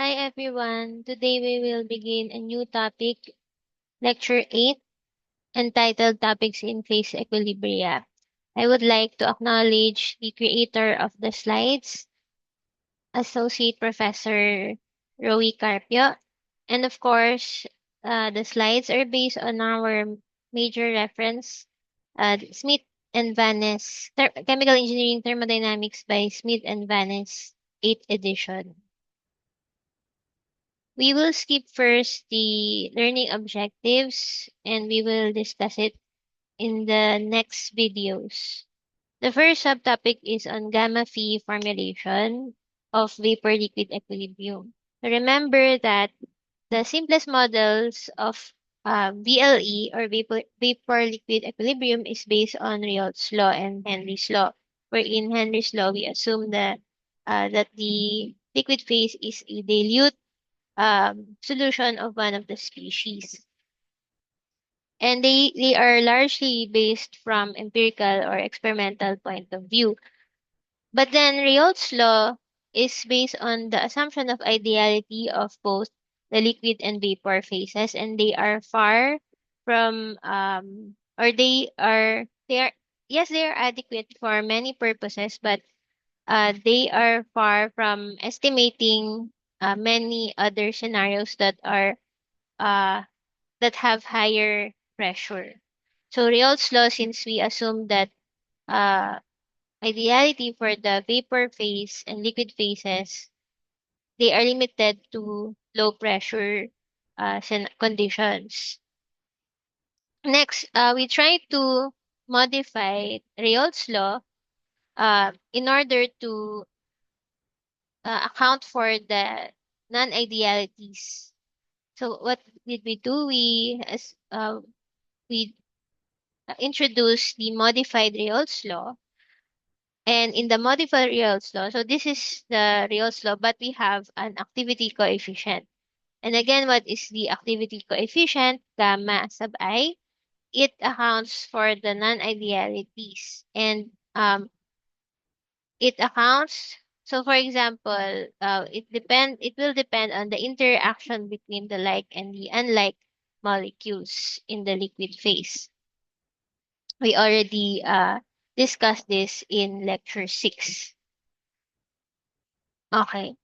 Hi everyone. Today we will begin a new topic, Lecture 8, entitled Topics in Phase Equilibria. I would like to acknowledge the creator of the slides, Associate Professor Roy Carpio. And of course, the slides are based on our major reference, Smith and Vanes, Chemical Engineering Thermodynamics by Smith and Vanes, 8th edition. We will skip first the learning objectives and we will discuss it in the next videos. The first subtopic is on gamma phi formulation of vapor liquid equilibrium. Remember that the simplest models of VLE or vapor liquid equilibrium is based on Reynolds law and Henry's law. Where in Henry's law we assume that the liquid phase is a dilute solution of one of the species. And they are largely based from empirical or experimental point of view. But then Reynolds law is based on the assumption of ideality of both the liquid and vapor phases, and they are far from or they are yes, they are adequate for many purposes, but they are far from estimating many other scenarios uh that have higher pressure. So Reynolds law, since we assume that uh, ideality for the vapor phase and liquid phases, they are limited to low pressure conditions. Next, we try to modify Reynolds law in order to account for the non-idealities. So what did we do? We introduced the modified Reynolds law. And in the modified Reynolds law, so this is the Reynolds law, but we have an activity coefficient. And again, what is the activity coefficient? Gamma sub I. It accounts for the non-idealities. And it accounts, so for example, it will depend on the interaction between the like and the unlike molecules in the liquid phase. We already discussed this in lecture 6. Okay.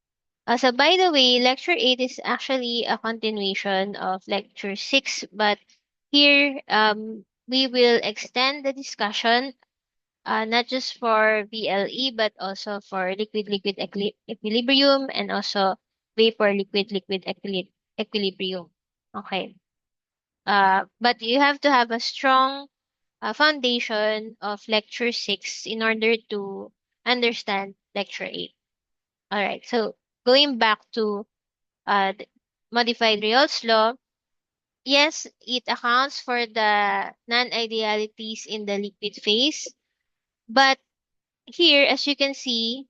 So by the way, lecture 8 is actually a continuation of lecture 6, but here we will extend the discussion not just for VLE but also for liquid-liquid equilibrium and also vapor liquid-liquid equilibrium. Okay. But you have to have a strong foundation of lecture 6 in order to understand lecture 8. All right. So going back to the modified Reynolds law, yes, it accounts for the non-idealities in the liquid phase. But here, as you can see,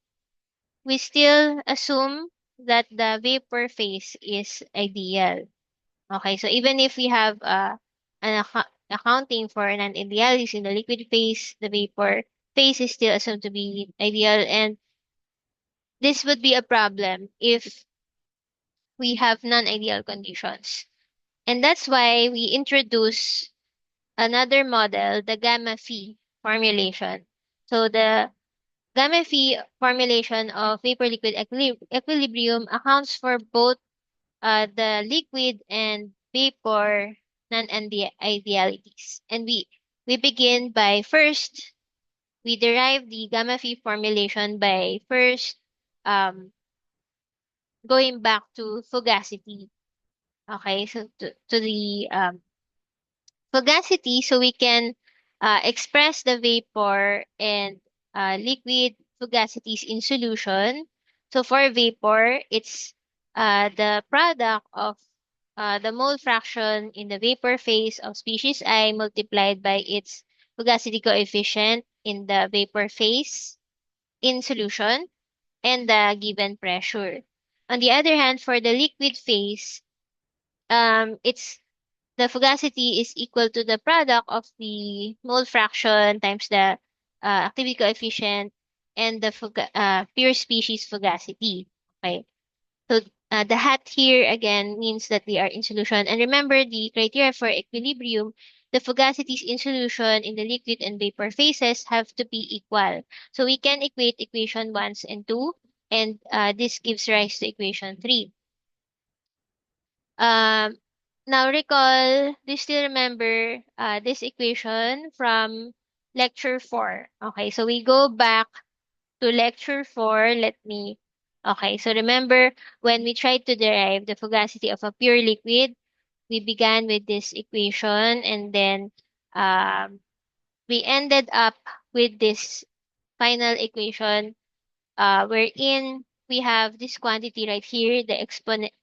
we still assume that the vapor phase is ideal. Okay, so even if we have accounting for non-idealities in the liquid phase, the vapor phase is still assumed to be ideal, and this would be a problem if we have non-ideal conditions. And that's why we introduce another model, the gamma phi formulation. So the gamma phi formulation of vapor liquid equilibrium accounts for both the liquid and vapor non-idealities. And we begin by first, we derive the gamma phi formulation by first um, going back to fugacity. Okay, so to the fugacity, so we can express the vapor and liquid fugacities in solution. So for vapor, it's the product of the mole fraction in the vapor phase of species I multiplied by its fugacity coefficient in the vapor phase in solution and the given pressure. On the other hand, for the liquid phase, it's the fugacity is equal to the product of the mole fraction times the activity coefficient and the pure species fugacity. Okay. So the hat here again means that they are in solution. And remember the criteria for equilibrium, the fugacities in solution in the liquid and vapor phases have to be equal. So we can equate equation 1 and 2, and this gives rise to equation 3. Um, Now recall, do you still remember this equation from lecture 4? Okay, so we go back to lecture 4. Okay, so remember when we tried to derive the fugacity of a pure liquid, we began with this equation and then um, we ended up with this final equation wherein we have this quantity right here, the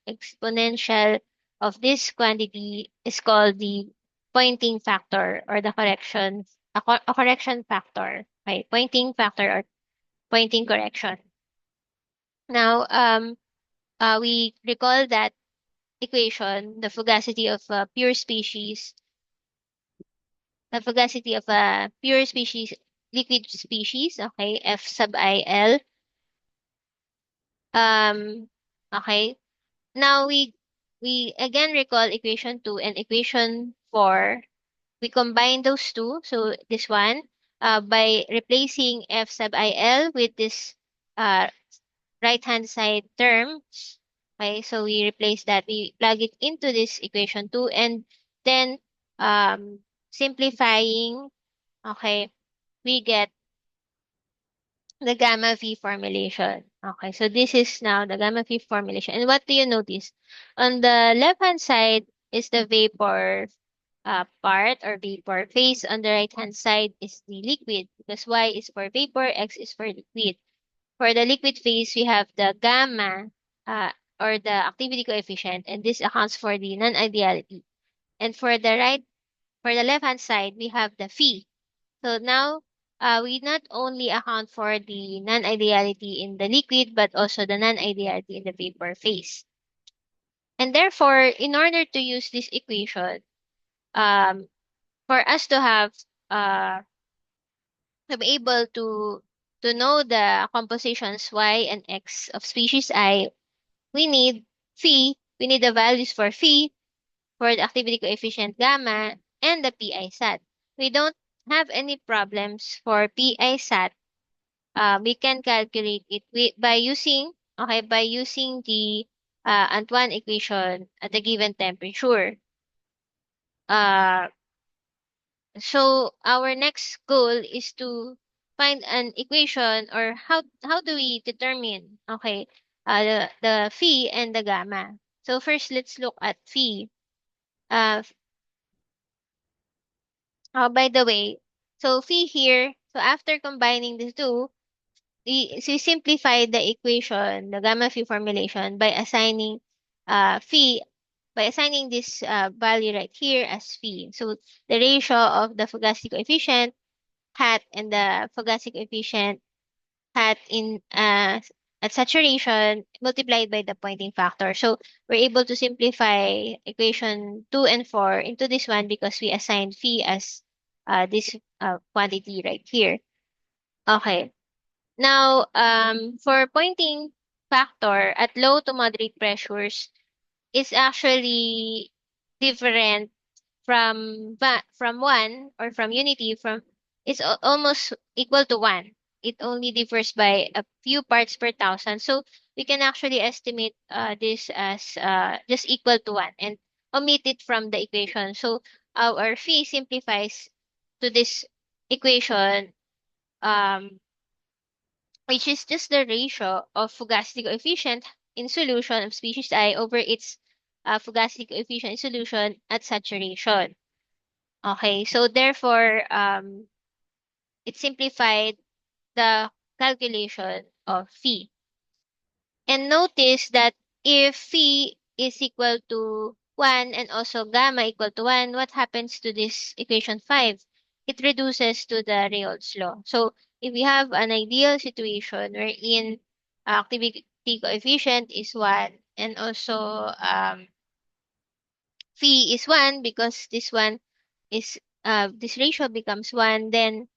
exponential of this quantity is called the pointing factor or the a correction factor, right? Pointing factor or pointing correction. Now, we recall that equation, the fugacity of a pure species, liquid species, okay, F sub IL. Um, okay. Now we again recall equation 2 and equation 4. We combine those two. So this one, by replacing F sub IL with this uh, right-hand side term. Okay, so we replace that. We plug it into this equation 2 and then um, simplifying, okay, we get the gamma V formulation. Okay, so this is now the gamma V formulation. And what do you notice? On the left-hand side is the vapor part or vapor phase. On the right-hand side is the liquid because Y is for vapor, X is for liquid. For the liquid phase, we have the gamma or the activity coefficient, and this accounts for the non-ideality. And for the left-hand side, we have the phi. So now, we not only account for the non-ideality in the liquid, but also the non-ideality in the vapor phase. And therefore, in order to use this equation, um, for us to have to be able to know the compositions y and x of species I, we need we need the values for phi, for the activity coefficient gamma, and the pi sat. We don't have any problems for pi sat. We can calculate it by using the Antoine equation at a given temperature. Uh, so our next goal is to find an equation or how do we determine the phi and the gamma. So first let's look at phi. Uh, by the way, so phi here, so after combining the two, we simplify the equation, the gamma phi formulation phi by assigning this value right here as phi. So the ratio of the Fugacity coefficient hat and the Fugacity coefficient hat in at saturation multiplied by the pointing factor. So we're able to simplify equation 2 and 4 into this one because we assigned phi as this quantity right here. Okay. Now, for pointing factor at low to moderate pressures is actually different from one or from unity from it's almost equal to one. It only differs by a few parts per thousand. So we can actually estimate this as just equal to one and omit it from the equation. So our phi simplifies to this equation um, which is just the ratio of fugacity coefficient in solution of species I over its fugacity coefficient in solution at saturation. Okay, so therefore, it simplified the calculation of phi. And notice that if phi is equal to 1 and also gamma equal to 1, what happens to this equation 5? It reduces to the Raoult's law. So if we have an ideal situation wherein activity coefficient is 1 and also phi is 1 because this ratio becomes 1, then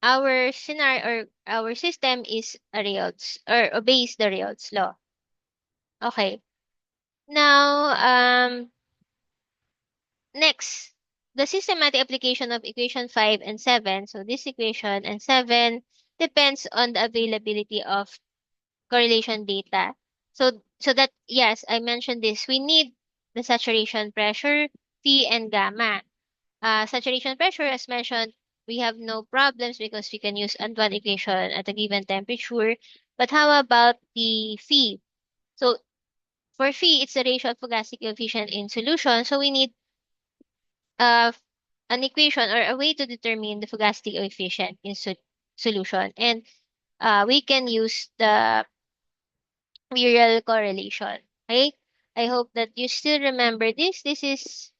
our scenario or our system is a Raoult's or obeys the Raoult's law. Okay. Now, next, the systematic application of equation 5 and 7. So this equation and 7 depends on the availability of correlation data. So that, yes, I mentioned this. We need the saturation pressure, P and gamma. Saturation pressure, as mentioned, we have no problems because we can use Antoine equation at a given temperature. But how about the phi? So for phi, it's the ratio of fugacity coefficient in solution. So we need uh, an equation or a way to determine the fugacity coefficient in solution. And we can use the virial correlation. Okay? I hope that you still remember this. This is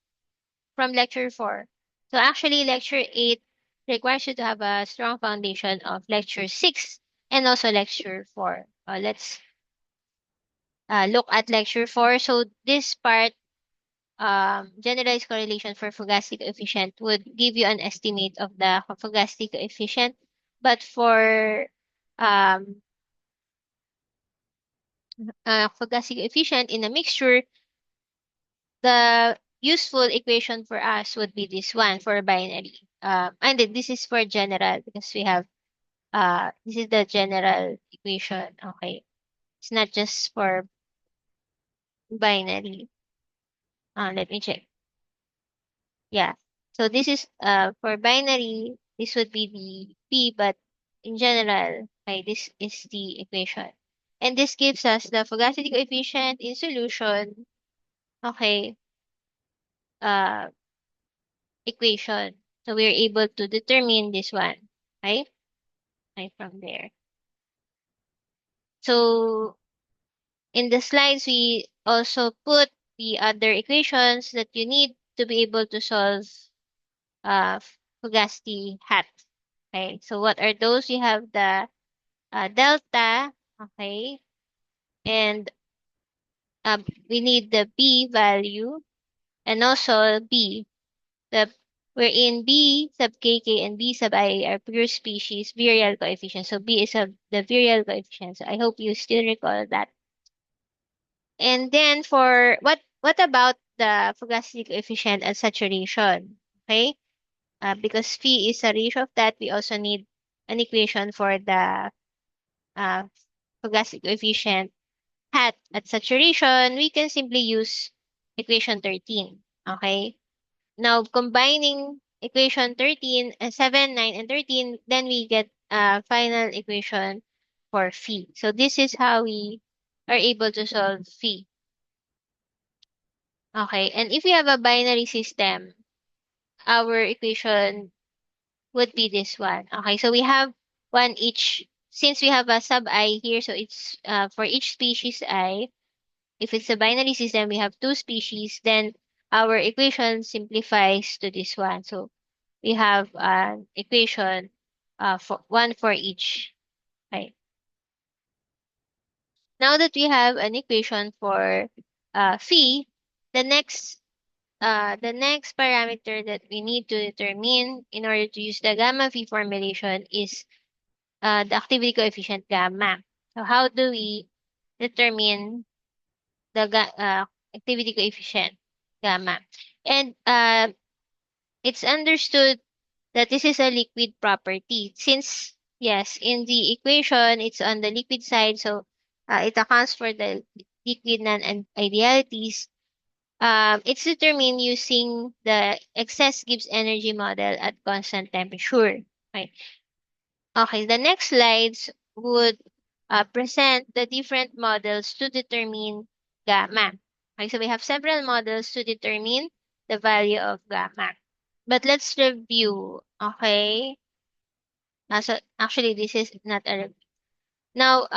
from lecture 4. So actually, lecture 8 requires you to have a strong foundation of lecture 6 and also lecture 4. Let's look at lecture 4. So this part, generalized correlation for fugacity coefficient would give you an estimate of the fugacity coefficient. But for um, fugacity coefficient in a mixture, the useful equation for us would be this one for binary. And then this is for general because we have this is the general equation. Okay. It's not just for binary. Let me check. Yeah. So this is for binary, this would be the P, but in general, okay, this is the equation. And this gives us the fugacity coefficient in solution, okay, uh, equation. So we're able to determine this one, right? Right from there. So in the slides, we also put the other equations that you need to be able to solve uh, Fugasti hat. Okay, so what are those? You have the delta, okay, and we need the B value and also B. The wherein B sub kk and B sub I are pure species virial coefficient. So B is the virial coefficient. So I hope you still recall that. And then for what about the fugacity coefficient and saturation? Okay, because phi is a ratio of that, we also need an equation for the uh, fugacity coefficient hat at saturation. We can simply use equation 13. Okay, now combining equation 13, 7, 9, and 13, then we get a final equation for phi. So this is how we are able to solve phi. Okay, and if we have a binary system, our equation would be this one. Okay, so we have one each, since we have a sub I here, so it's for each species I, if it's a binary system, we have two species, then our equation simplifies to this one. So we have an equation for one for each. Right. Now that we have an equation for phi, the next the next parameter that we need to determine in order to use the gamma phi formulation is the activity coefficient gamma. So how do we determine the activity coefficient gamma? And it's understood that this is a liquid property since, yes, in the equation it's on the liquid side, so it accounts for the liquid non-idealities. It's determined using the excess Gibbs energy model at constant temperature. Right. Okay, the next slides would present the different models to determine gamma. Okay, so we have several models to determine the value of gamma. But let's review. Okay. So actually, this is not a review. Now,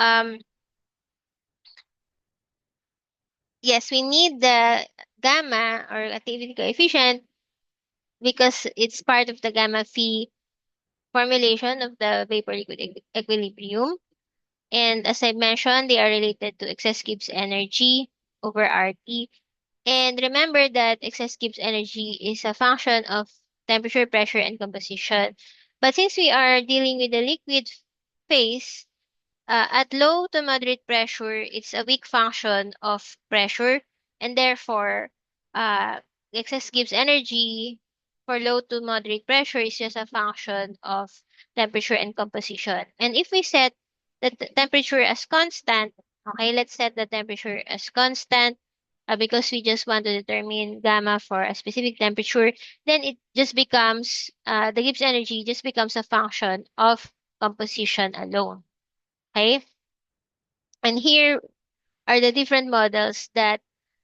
yes, we need the gamma or activity coefficient because it's part of the gamma phi formulation of the vapor liquid equilibrium. And as I mentioned, they are related to excess Gibbs energy over RT. And remember that excess Gibbs energy is a function of temperature, pressure, and composition. But since we are dealing with the liquid phase, At low to moderate pressure, it's a weak function of pressure, and therefore, uh, excess Gibbs energy for low to moderate pressure is just a function of temperature and composition. And if we set the temperature as constant, okay, let's set the temperature as constant because we just want to determine gamma for a specific temperature, then it just becomes, the Gibbs energy just becomes a function of composition alone. Okay? And here are the different models that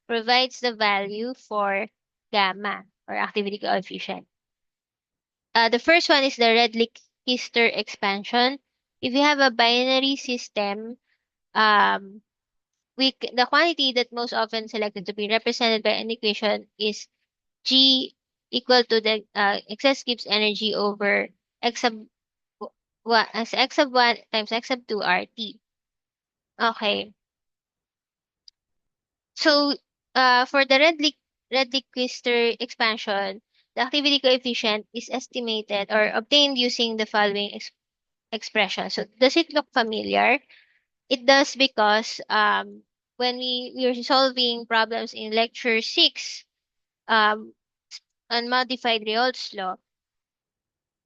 provides the value for gamma or activity coefficient. The first one is the Redlich-Kister expansion. If you have a binary system, um, the quantity that most often selected to be represented by an equation is G equal to the excess Gibbs energy over x sub as x sub 1 times x sub 2 RT. Okay. So, for the Redlich-Quistor expansion, the activity coefficient is estimated or obtained using the following expression. So, does it look familiar? It does because when we are solving problems in lecture 6 um, on modified Reolt's law,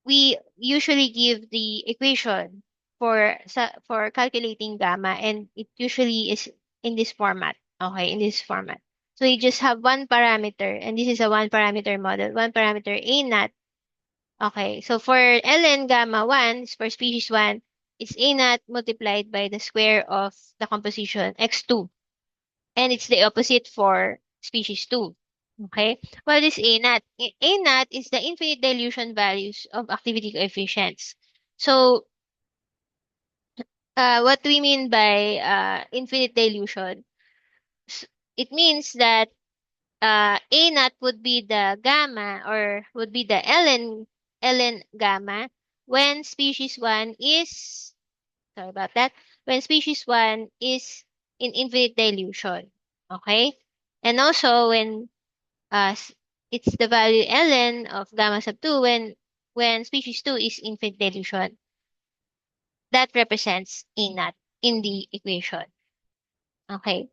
we usually give the equation for calculating gamma, and it usually is in this format. Okay, in this format. So you just have one parameter, and this is a one parameter model, one parameter A naught. Okay, so for ln gamma 1, for species 1, it's A naught multiplied by the square of the composition x2. And it's the opposite for species 2. Okay? What is A naught? A naught is the infinite dilution values of activity coefficients. So, what we mean by infinite dilution? It means that A naught would be the gamma or would be the ln gamma when species 1 is, sorry about that, when species 1 is in infinite dilution. Okay? And also when it's the value ln of gamma sub 2 when species 2 is infinite dilution. That represents A naught in the equation. Okay.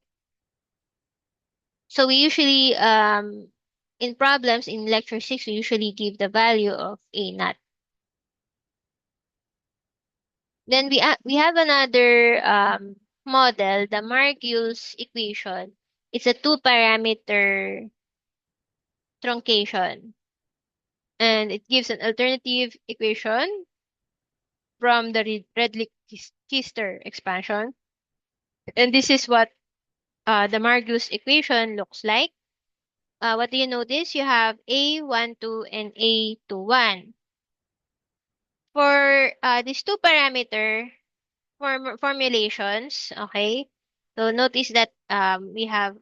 So we usually in problems in lecture 6 we usually give the value of A naught. Then we have another model, the Margulis equation. It's a two-parameter truncation, and it gives an alternative equation from the Redlich-Kister expansion. And this is what the Margulis equation looks like. What do you notice? You have A12 and A21. For these two parameter formulations, okay? So notice that we have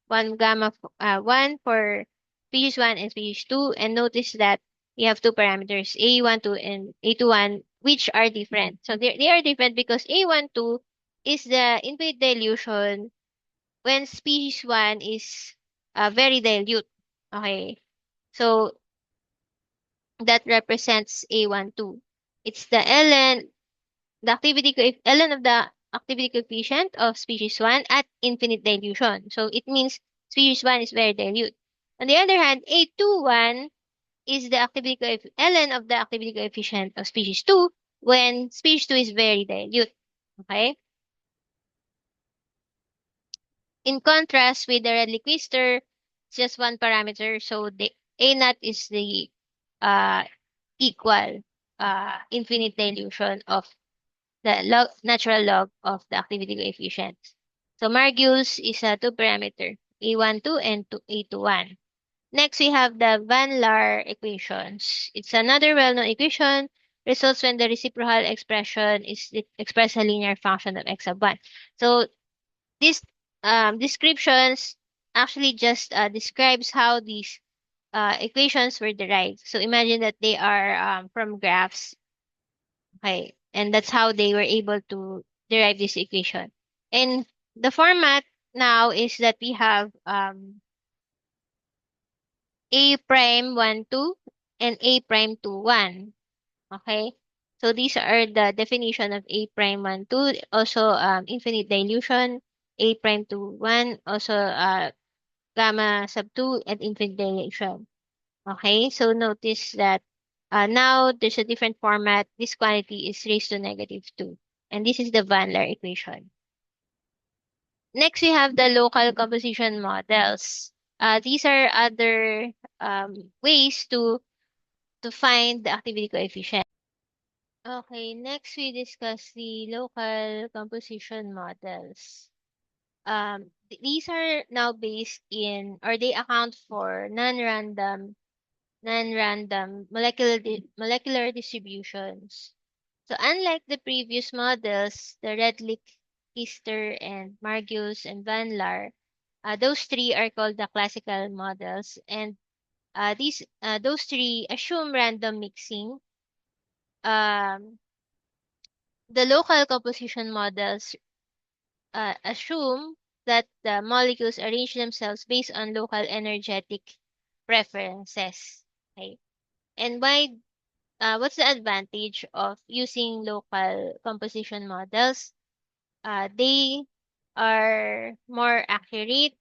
one for species 1 and species 2, and notice that we have two parameters, A12 and A21, which are different. So they are different because A12 is the infinite dilution when species 1 is very dilute. Okay. So that represents A12. It's the ln of the activity coefficient of species 1 at infinite dilution. So it means species 1 is very dilute. On the other hand, A21 is the ln of the activity coefficient of species 2 when species 2 is very dilute. Okay? In contrast with the Redlich-Quistor, it's just one parameter, so the A naught is the uh, equal infinite dilution of the natural log of the activity coefficient. So Margulis is a two-parameter, A12 and A21. Next, we have the Van Laar equations. It's another well-known equation. Results when the reciprocal expression is express a linear function of x sub 1. So these descriptions actually just describes how these equations were derived. So imagine that they are from graphs. Okay. And that's how they were able to derive this equation. And the format now is that we have A prime 1, 2 and A prime 2, 1. Okay. So these are the definition of A prime 1, 2. Also, infinite dilution, A prime 2, 1. Also, gamma sub 2 and infinite dilution. Okay, so notice that now there's a different format. This quantity is raised to negative 2. And this is the Van Laer equation. Next, we have the local composition models. These are other ways to find the activity coefficient. Okay, next we discuss the local composition models. These are now based in, or they account for non-random molecular distributions. So unlike the previous models, the Redlich, Kister, and Margius and Van Laar, those three are called the classical models, and those three assume random mixing. Um, the local composition models assume that the molecules arrange themselves based on local energetic preferences. Okay. And what's the advantage of using local composition models? They are more accurate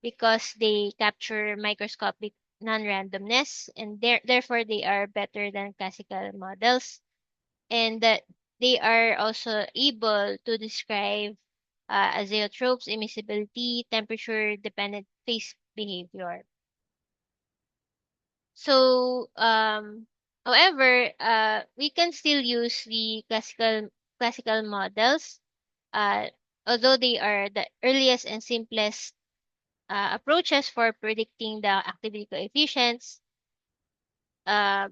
because they capture microscopic non-randomness, and therefore they are better than classical models, and that they are also able to describe azeotropes, immiscibility, temperature-dependent phase behavior. So, however, we can still use the classical models, uh, although they are the earliest and simplest approaches for predicting the activity coefficients. Uh,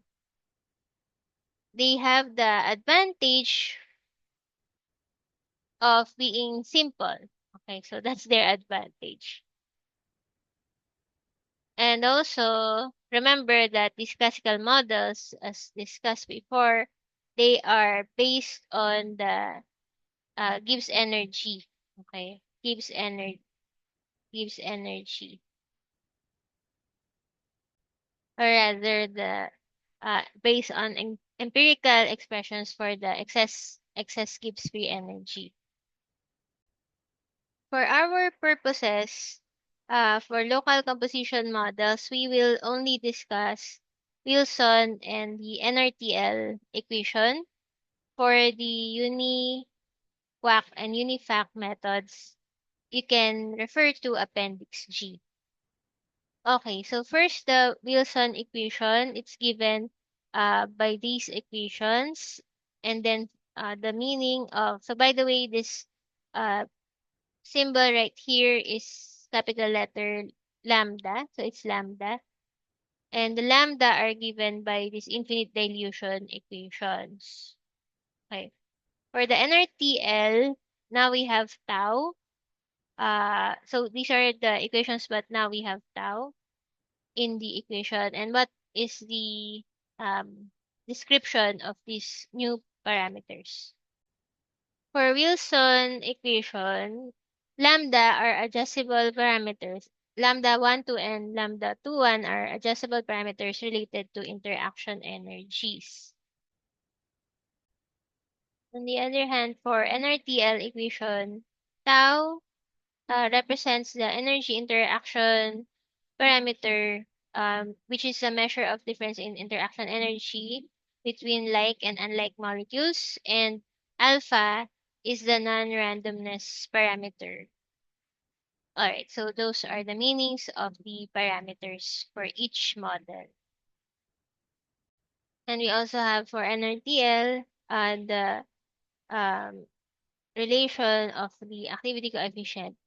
they have the advantage of being simple. Okay, so that's their advantage. And also, remember that these classical models, as discussed before, they are based on the gives energy. Okay, gives energy, or rather the based on empirical expressions for the excess gives free energy. For our purposes, for local composition models, we will only discuss Wilson and the NRTL equation. For the UNIQUAC and UNIFAC methods, you can refer to Appendix G. Okay, so first the Wilson equation, it's given by these equations, and then the meaning of, so by the way, this uh, symbol right here is capital letter lambda, so it's lambda. And the lambda are given by these infinite dilution equations. Okay. For the NRTL, now we have tau. So these are the equations, but now we have tau in the equation. And what is the description of these new parameters? For Wilson equation, lambda are adjustable parameters. Lambda 1, 2, and lambda 2, 1 are adjustable parameters related to interaction energies. On the other hand, for NRTL equation, tau represents the energy interaction parameter, which is a measure of difference in interaction energy between like and unlike molecules, and alpha is the non-randomness parameter. Alright, so those are the meanings of the parameters for each model. And we also have for NRTL the um, relation of the activity coefficient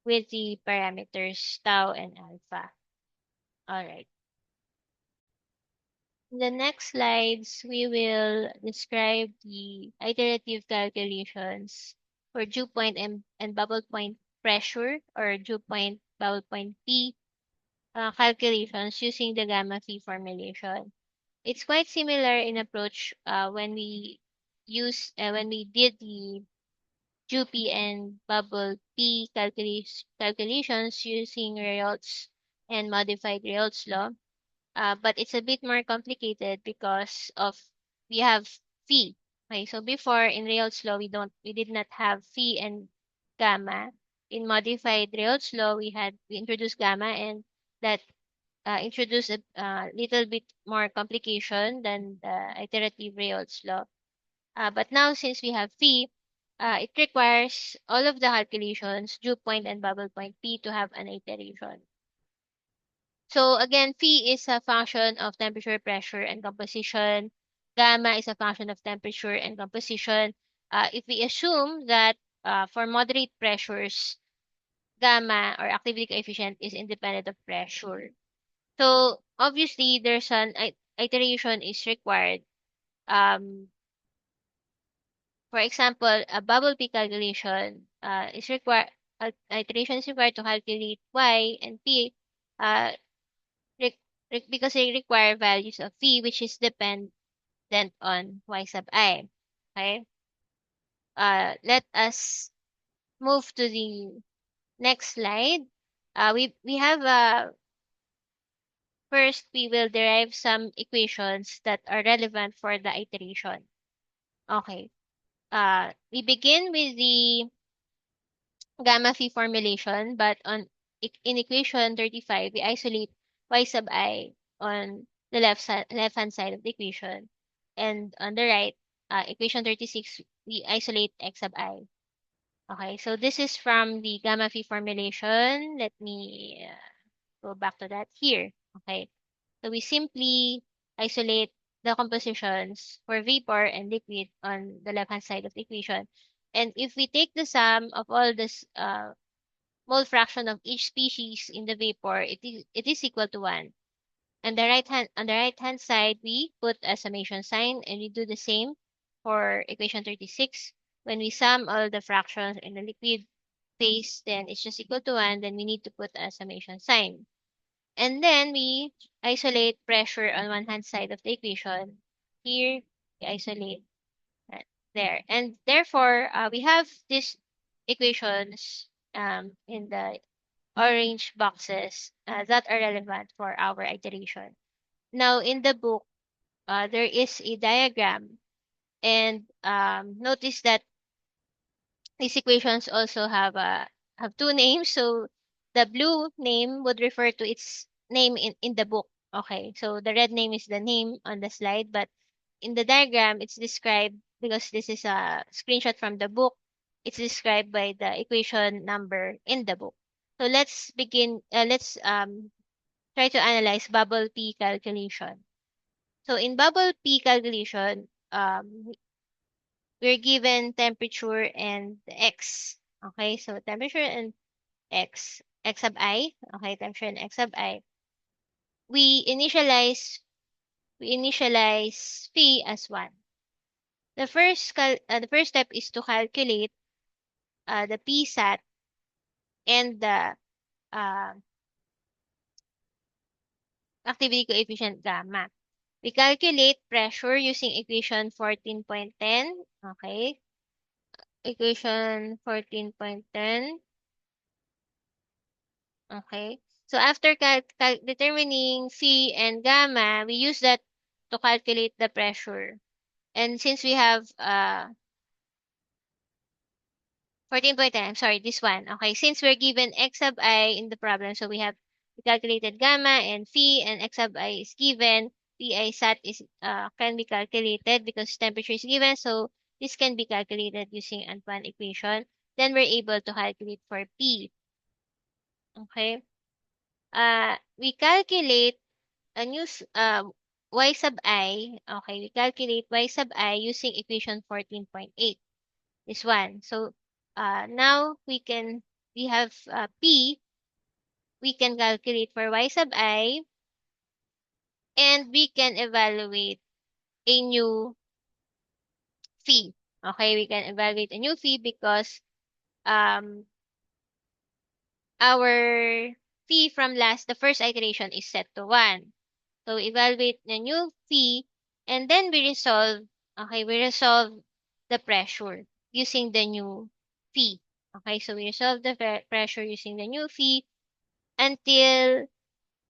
with the parameters tau and alpha. Alright. In the next slides, we will describe the iterative calculations for dew point and bubble point pressure, or dew point, bubble point P calculations using the gamma phi formulation. It's quite similar in approach when we did the dew P and bubble P calculations using Rayott's and modified Rayott's law. But it's a bit more complicated because of we have phi. Okay, so before in Rayo's law we did not have phi and gamma. In modified Rayo's law we introduced gamma, and that introduced a little bit more complication than the iterative Rayo's law. But now since we have phi, it requires all of the calculations, dew point and bubble point P, to have an iteration. So again, phi is a function of temperature, pressure, and composition. Gamma is a function of temperature and composition. If we assume that for moderate pressures, gamma or activity coefficient is independent of pressure. So obviously, there's an iteration is required. Um, for example, a bubble P calculation is required. Iteration is required to calculate y and p. Uh, re because they require values of phi which is dependent on y sub I. Okay. Let us move to the next slide. We have first we will derive some equations that are relevant for the iteration. Okay. We begin with the gamma phi formulation, but in equation 35, we isolate y sub I on the left hand side of the equation, and on the right, equation 36, we isolate x sub I. Okay, so this is from the gamma phi formulation. Let me go back to that here. Okay, so we simply isolate the compositions for vapor and liquid on the left hand side of the equation. And if we take the sum of all this mole fraction of each species in the vapor, it is equal to 1. And on the right hand side, we put a summation sign, and we do the same for equation 36. When we sum all the fractions in the liquid phase, then it's just equal to 1, then we need to put a summation sign. And then we isolate pressure on one hand side of the equation. Here, we isolate that there. And therefore, we have these equations in the orange boxes that are relevant for our iteration. Now, in the book, there is a diagram, and notice that these equations also have two names. So the blue name would refer to its name in the book. Okay, so the red name is the name on the slide, but in the diagram, it's described because this is a screenshot from the book. It's described by the equation number in the book. So let's begin. Let's try to analyze bubble P calculation. So in bubble P calculation, we're given temperature and x. Okay, so temperature and x sub I. Okay, temperature and x sub I. We initialize phi as 1. The first step is to calculate the PSAT and the uh, activity coefficient gamma. We calculate pressure using equation 14.10. Okay. Equation 14.10. Okay. So after determining phi and gamma, we use that to calculate the pressure. And since we have 14.10, I'm sorry, this one. Okay, since we're given x sub I in the problem, so we calculated gamma and phi, and x sub I is given. Pi sat is can be calculated because temperature is given, so this can be calculated using Antoine equation. Then we're able to calculate for P. Okay. We calculate a new y sub I. Okay, we calculate y sub I using equation 14.8. This one. So now we have P, we can calculate for y sub I, and we can evaluate a new phi. Okay, we can evaluate a new phi because um, our phi from the first iteration is set to 1. So evaluate the new phi, and then we resolve the pressure using the new phi. Okay, so we resolve the pressure using the new phi until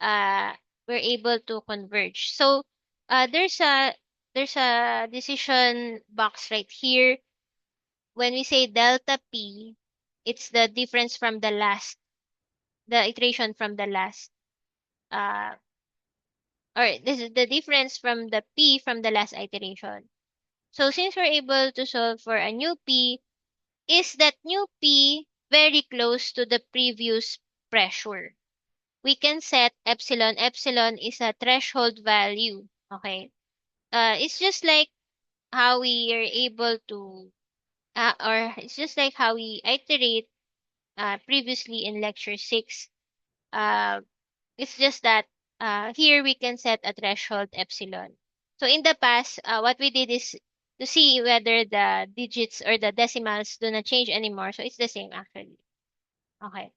uh, we're able to converge. So there's a there's a decision box right here. When we say delta P, it's the difference from the iteration from the last, uh, or this is the difference from the P from the last iteration. So since we're able to solve for a new P, is that new P very close to the previous pressure? We can set epsilon. Epsilon is a threshold value. Okay. It's just like how we are able to, or it's just like how we iterate previously in lecture 6. Uh, it's just that here we can set a threshold epsilon. So in the past, what we did is to see whether the digits or the decimals do not change anymore. So it's the same actually. Okay.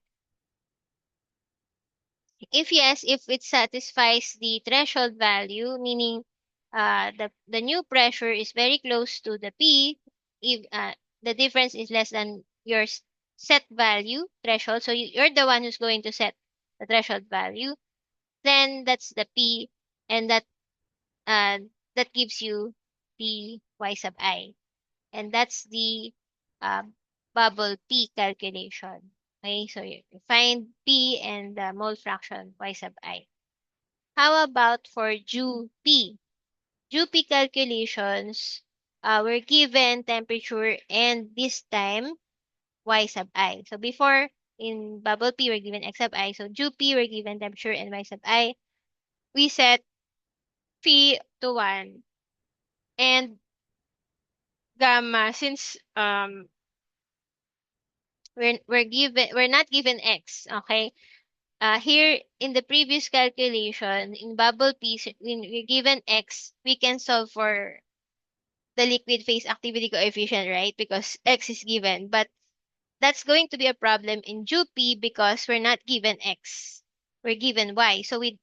If yes, if it satisfies the threshold value, meaning the new pressure is very close to the P, if the difference is less than your set value threshold, so you're the one who's going to set the threshold value, then that's the P, and uh, that gives you the Y sub I. And that's the uh, bubble P calculation. Okay, so you find P and the mole fraction Y sub I. How about for Ju P? Ju P calculations, we're given temperature and this time Y sub I. So before in bubble P, we're given X sub I. So Ju P, we're given temperature and Y sub I. We set phi to 1. And gamma, since we're not given X, okay? Here in the previous calculation, in bubble P, when we're given X, we can solve for the liquid phase activity coefficient, right? Because X is given. But that's going to be a problem in P because we're not given X. We're given Y. So we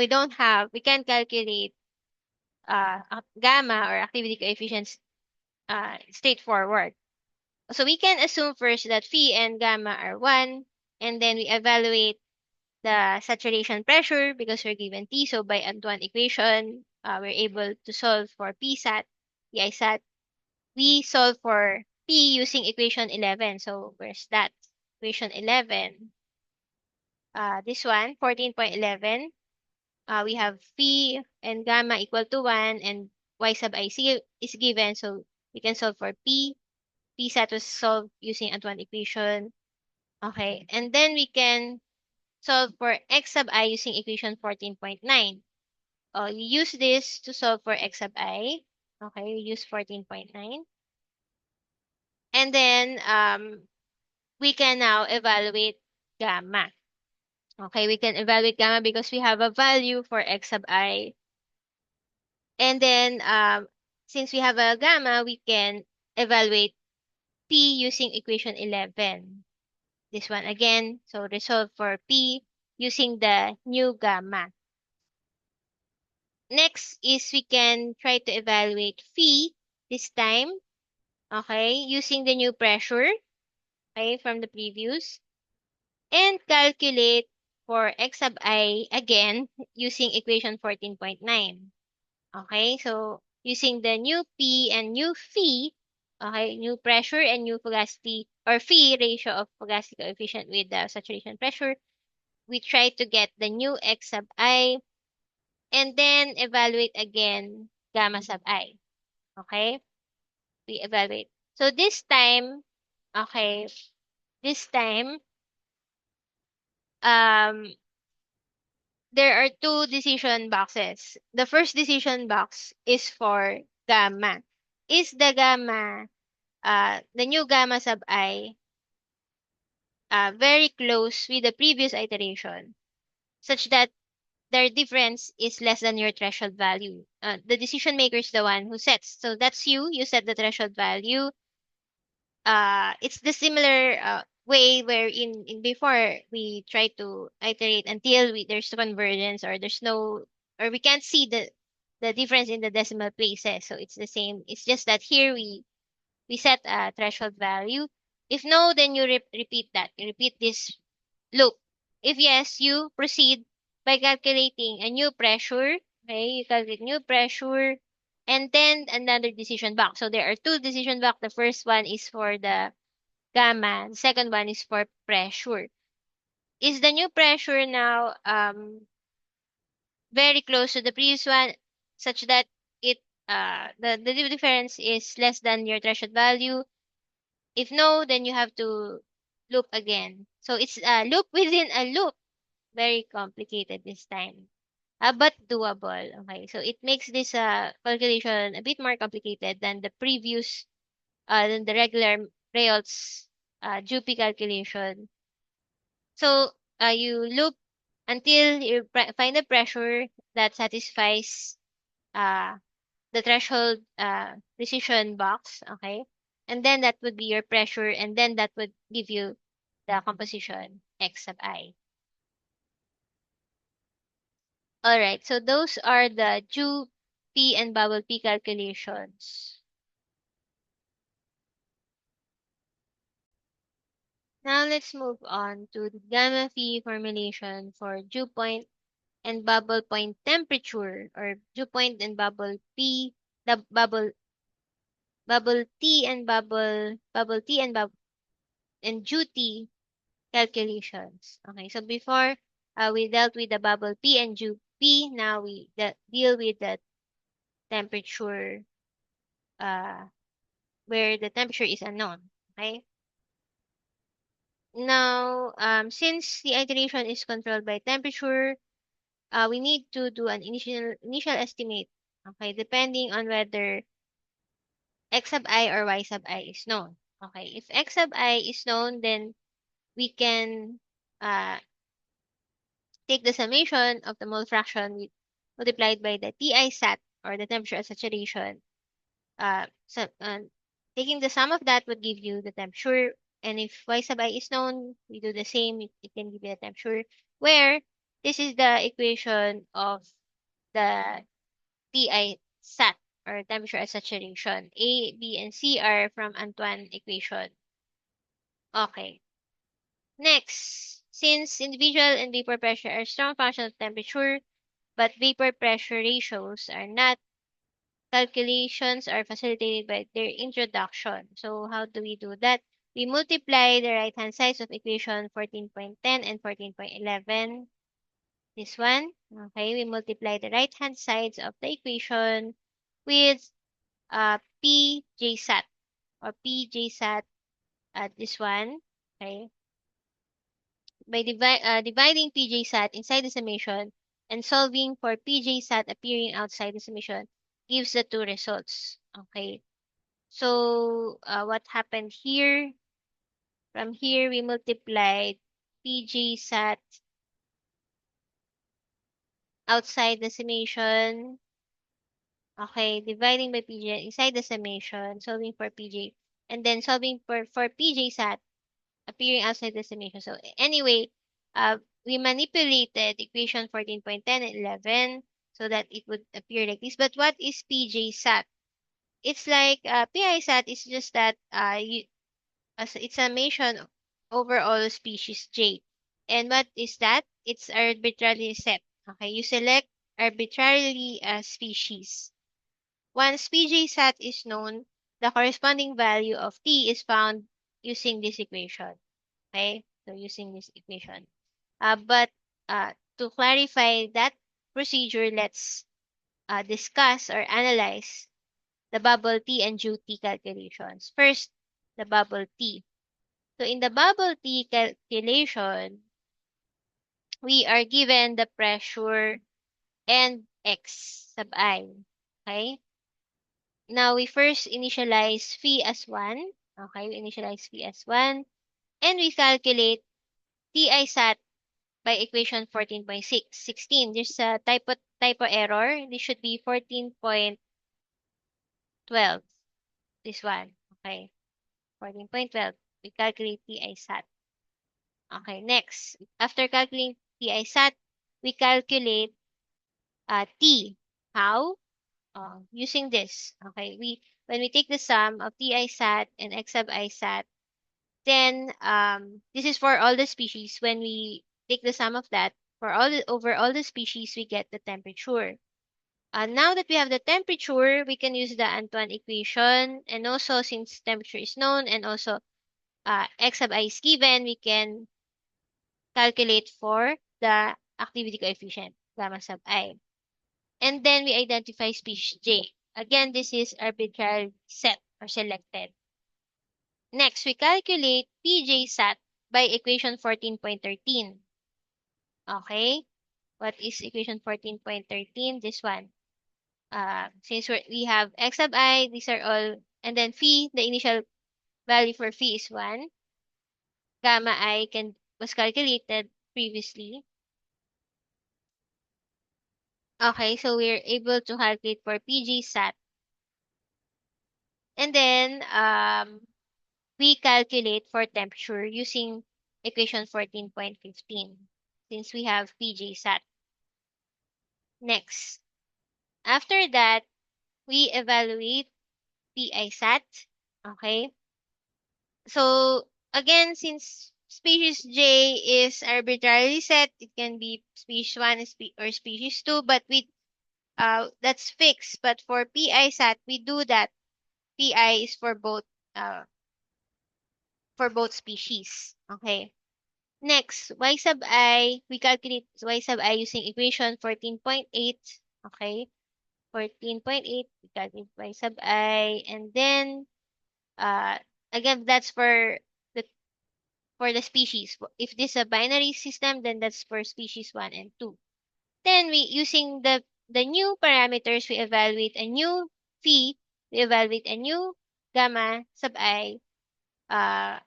don't have, we can calculate gamma or activity coefficients straightforward. So we can assume first that phi and gamma are 1, and then we evaluate the saturation pressure because we're given T. So by Antoine equation, we're able to solve for P sat, Pi sat. We solve for P using equation 11. So where's that? Equation 11. This one, 14.11. We have phi and gamma equal to 1 and y sub I c is given. So we can solve for P. P sat was solved using Antoine equation. Okay. And then we can solve for x sub I using equation 14.9. You use this to solve for x sub I. Okay, we use 14.9. And then we can now evaluate gamma. Okay, we can evaluate gamma because we have a value for x sub I. And then since we have a gamma, we can evaluate P using equation 11. This one again. So resolve for P using the new gamma. Next is we can try to evaluate phi this time. Okay, using the new pressure, okay, from the previous. And calculate for x sub I again using equation 14.9. Okay, so using the new P and new phi, okay, new pressure and new fugacity or phi ratio of fugacity coefficient with the saturation pressure, we try to get the new x sub I and then evaluate again gamma sub I. Okay, we evaluate. So this time, okay, this time, um, there are two decision boxes. The first decision box is for gamma. Is the gamma, the new gamma sub I, very close with the previous iteration, such that their difference is less than your threshold value. The decision maker is the one who sets. So that's you. You set the threshold value. It's the similar way where in before we try to iterate until there's convergence or there's no or we can't see the difference in the decimal places. So it's the same. It's just that here we set a threshold value. If no, then you repeat that. You repeat this loop. If yes, you proceed by calculating a new pressure Okay, you calculate new pressure, and then another decision box. So there are two decision box. The first one is for the gamma. The second one is for pressure. Is the new pressure now very close to the previous one, such that it the difference is less than your threshold value? If no, then you have to loop again. So it's a loop within a loop. Very complicated this time. But doable. Okay, so it makes this calculation a bit more complicated than the previous, than the regular Reynolds Jupi calculation. So you loop until you find a pressure that satisfies uh, the threshold decision box. Okay, and then that would be your pressure, and then that would give you the composition X sub I. All right, so those are the Ju P and bubble P calculations. Now let's move on to the gamma phi formulation for dew point and bubble point temperature, or dew point and bubble P, the bubble T and bubble T and and dew T calculations. Okay, so before we dealt with the bubble P and dew P, now we deal with the temperature, uh, where the temperature is unknown. Okay. Now, since the iteration is controlled by temperature, we need to do an initial estimate. Okay, depending on whether x sub I or y sub I is known. Okay, if x sub I is known, then we can uh, take the summation of the mole fraction multiplied by the Ti sat, or the temperature at saturation. So, taking the sum of that would give you the temperature. And if y sub I is known, we do the same. It can give you the temperature. Where this is the equation of the Ti sat, or temperature at saturation. A, B, and C are from Antoine equation. Okay. Next, since individual and vapor pressure are strong functions of temperature, but vapor pressure ratios are not, calculations are facilitated by their introduction. So how do we do that? We multiply the right-hand sides of equation 14.10 and 14.11. This one. Okay, we multiply the right-hand sides of the equation with PJ sat, or PJ sat at this one. Okay, by dividing PJ sat inside the summation and solving for PJ sat appearing outside the summation gives the two results. Okay, so what happened here? From here, we multiplied PJ sat outside the summation. Okay, dividing by PJ inside the summation, solving for PJ, and then solving for PJ sat appearing outside the summation. So anyway, we manipulated equation 14.10 and 11 so that it would appear like this. But what is PJ sat? It's like PI sat is just that as it's a summation over all species J. And what is that? It's arbitrarily set. Okay, you select arbitrarily a species. Once PJ sat is known, the corresponding value of T is found using this equation. Okay, so using this equation. But to clarify that procedure, let's discuss or analyze the bubble T and dew T calculations. First, the bubble T. So in the bubble T calculation, we are given the pressure and X sub I. Okay? Now we first initialize phi as 1. Okay, we initialize phi as 1. And we calculate Ti sat by equation 14.16. There's a typo error. This should be 14.12. This one. Okay. 14.12. We calculate Ti sat. Okay, next. After calculating Ti sat, we calculate T. How? Using this. Okay, when we take the sum of Ti sat and X sub I sat, then this is for all the species. When we take the sum of that for over all the species, we get the temperature. Now that we have the temperature, we can use the Antoine equation. And also, since temperature is known and also x sub I is given, we can calculate for the activity coefficient, gamma sub I. And then we identify species J. Again, this is arbitrarily set or selected. Next, we calculate PJ sat by equation 14.13. Okay? What is equation 14.13? This one. Since we have x sub I, these are all, and then phi, the initial value for phi is 1. Gamma I was calculated previously. Okay, so we're able to calculate for PG sat. And then we calculate for temperature using equation 14.15 since we have PG sat. Next, after that, we evaluate PI sat. Okay, so again, since species J is arbitrarily set, it can be species 1 or species 2, but that's fixed. But for PI sat, we do that. PI is uh for both species. Okay. Next, y sub I, we calculate y sub I using equation 14.8. Okay. 14.8, we calculate y sub I, and then uh again that's the for the species. If this is a binary system, then that's for species 1 and 2. Then we using the new parameters, we evaluate a new phi, we evaluate a new gamma sub I, uh,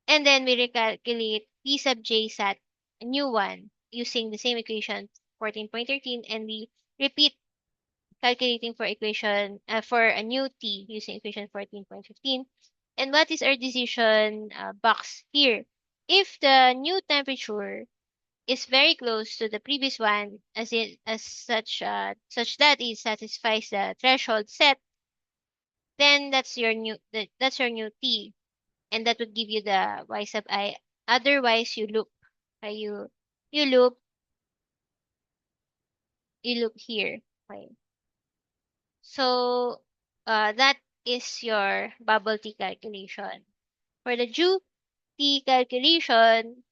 and then we recalculate p sub j sat, a new one, using the same equation 14.13, and we repeat calculating for equation for a new t using equation 14.15. And what is our decision box here? If the new temperature is very close to the previous one, as such that it satisfies the threshold set, then that's your new t, and that would give you the y sub I. Otherwise, you loop. You loop. You loop here. Okay. So that is your bubble T calculation. For the Ju T calculation,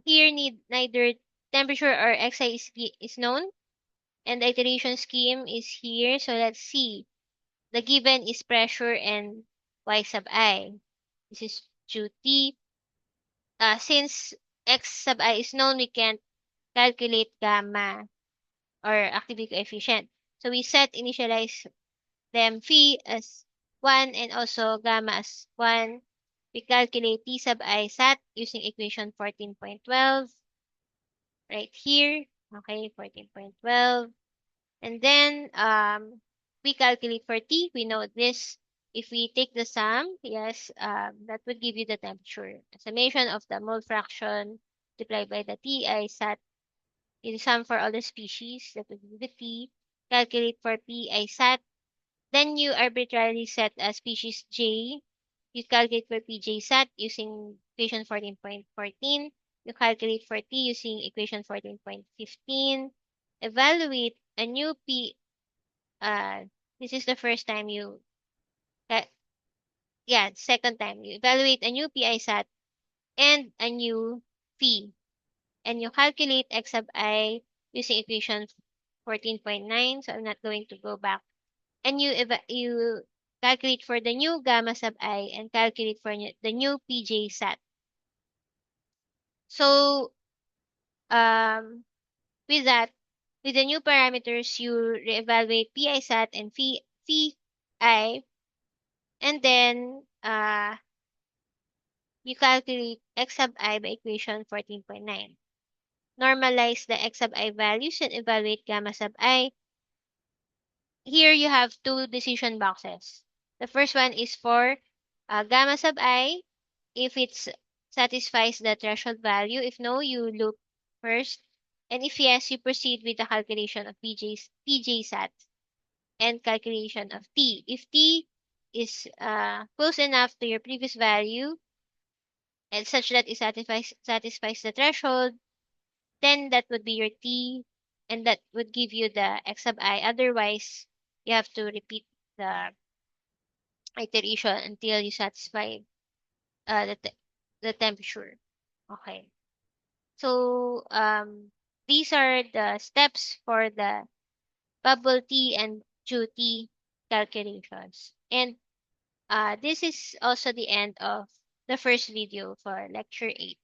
here need neither temperature or xi is known, and the iteration scheme is here. So let's see. The given is pressure and y sub I. This is Ju T. Since x sub I is known, we can calculate gamma or activity coefficient. So we initialize them phi as 1 and also gamma as 1. We calculate T sub I sat using equation 14.12 right here. Okay, 14.12. And then we calculate for T. We know this. If we take the sum, yes, that would give you the temperature. The summation of the mole fraction multiplied by the Ti sat in sum for all the species. That would be the T. Calculate for Pi sat. Then you arbitrarily set a species J. You calculate for PJ sat using equation 14.14. You calculate for T using equation 14.15. Evaluate a new P. This is the first time uh, second time. You evaluate a new PI sat and a new P. And you calculate X sub I using equation 14.9. So I'm not going to go back. And you calculate for the new gamma sub I and calculate for the new PJ sat. So um, with that, with the new parameters, you reevaluate PI sat and phi I, and then you calculate x sub I by equation 14.9. Normalize the x sub I values and evaluate gamma sub I. Here you have two decision boxes. The first one is for gamma sub I if it satisfies the threshold value. If no, you loop first. And if yes, you proceed with the calculation of PJ sat and calculation of T. If T is close enough to your previous value and such that it satisfies the threshold, then that would be your T. and that would give you the x sub I. Otherwise, you have to repeat the iteration until you satisfy uh, the, te- the temperature. Okay. So these are the steps for the bubble tea and duty calculations. And this is also the end of the first video for lecture 8.